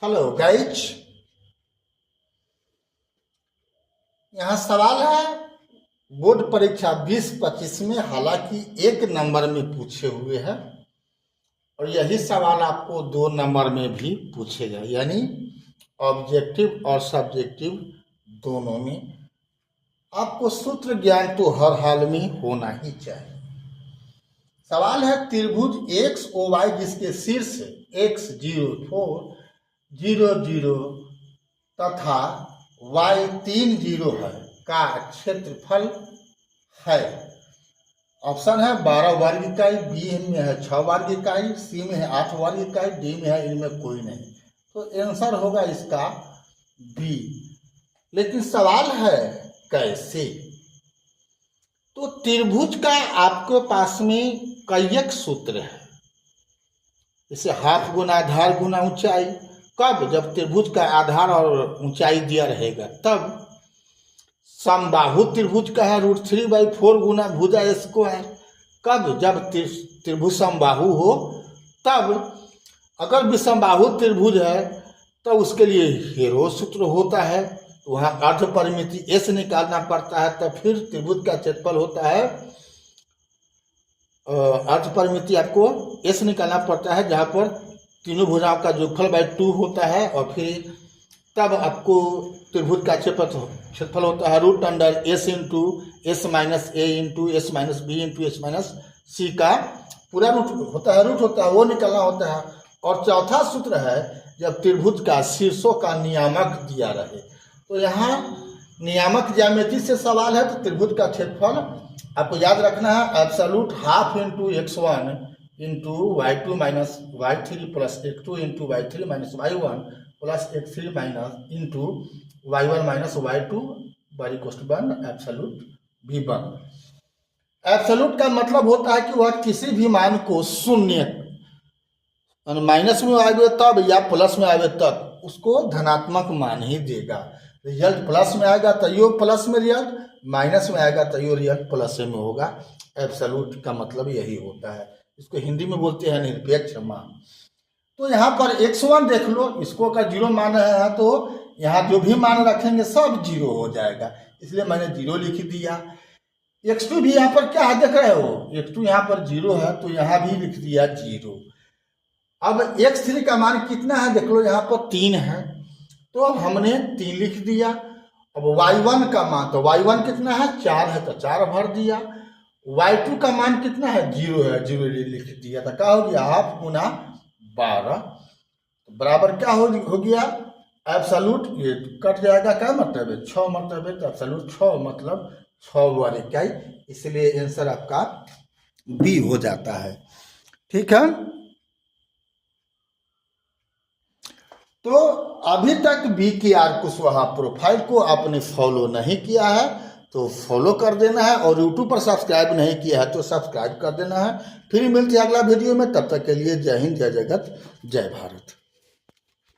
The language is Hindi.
हेलो गाइज, यहाँ सवाल है बोर्ड परीक्षा 2025 में, हालांकि 1 नंबर में पूछे हुए हैं और यही सवाल आपको 2 नंबर में भी पूछेगा, यानी ऑब्जेक्टिव और सब्जेक्टिव दोनों में। आपको सूत्र ज्ञान तो हर हाल में होना ही चाहिए। सवाल है त्रिभुज एक्स ओ वाई जिसके शीर्ष x 0 4 0 0 तथा y 3 0 है का क्षेत्रफल है। ऑप्शन है 12 वर्ग इकाई, बी में है 6 वर्ग इकाई, सी में है 8 वर्ग इकाई, डी में है इनमें कोई नहीं। तो आंसर होगा इसका बी। लेकिन सवाल है कैसे? तो त्रिभुज का आपके पास में कई एक सूत्र है, जैसे हाफ गुना आधार गुना ऊंचाई। कब? जब त्रिभुज का आधार और ऊंचाई दिया रहेगा तब। समबाहु त्रिभुज का है √3/4 गुना भुजा स्क्वायर। कब? जब त्रिभुज समबाहु हो तब। अगर विषमबाहु त्रिभुज है तो उसके लिए हेरो सूत्र होता है, वहाँ अर्ध परिमिति एस निकालना पड़ता है, तो फिर त्रिभुज का क्षेत्रफल होता है अर्ध परिमिति आपको एस निकालना पड़ता है, जहाँ पर तीनों भुजाओं का जोगफल /2 होता है और फिर तब आपको त्रिभुज का क्षेत्रफल होता है √S into S minus A into S minus B into S minus C का पूरा रूट होता है, वो निकालना होता है। और चौथा सूत्र है जब त्रिभुज का शीर्षों का नियामक दिया रहे। तो यहाँ नियामक ज्यामिति से सवाल है, तो त्रिभुज का क्षेत्रफल आपको याद रखना है absolute half into x1 into y2 minus y3 plus x2 into y3 minus y1 plus x3 minus into y1 minus y2 बड़ी कोष्टबंध एब्सोल्यूट v1। एब्सोल्यूट का मतलब होता है कि वह किसी भी मान को शून्य माइनस में आवे तब या प्लस में आवे तब उसको धनात्मक मान ही देगा। रिजल्ट प्लस में आएगा तो यो प्लस में रिजल्ट, माइनस में आएगा तो यो रिजल्ट प्लस में होगा। एब्सोल्यूट का मतलब यही होता है, इसको हिंदी में बोलते हैं निरपेक्ष मान। तो यहाँ पर x1 देख लो, इसको का 0 मान है तो यहाँ जो भी मान रखेंगे सब 0 हो जाएगा, इसलिए मैंने 0 लिख दिया। x2 भी यहाँ पर क्या है देख रहे हो, x2 यहाँ पर 0 है तो यहाँ भी लिख दिया 0। अब x3 का मान कितना है देख लो, यहाँ पर 3 है तो हमने 3 लिख दिया। अब y1 का मान, तो y1 कितना है 4 है तो 4 भर दिया। y2 का मान कितना है 0 है, 0 लिख दिया। तो क्या हो गया हाफ गुना 12 बराबर क्या हो गया एब्सोल्यूट, ये कट जाएगा, क्या मतलब है 6 मतलब है, तो एब्सोल्यूट 6 मतलब 6 वर्ग इकाई, इसलिए आंसर आपका बी हो जाता है। ठीक है, तो अभी तक BKR कुशवाहा प्रोफाइल को आपने फॉलो नहीं किया है तो फॉलो कर देना है, और यूट्यूब पर सब्सक्राइब नहीं किया है तो सब्सक्राइब कर देना है। फिर मिलते हैं अगला वीडियो में, तब तक के लिए जय हिंद, जय जगत, जय भारत।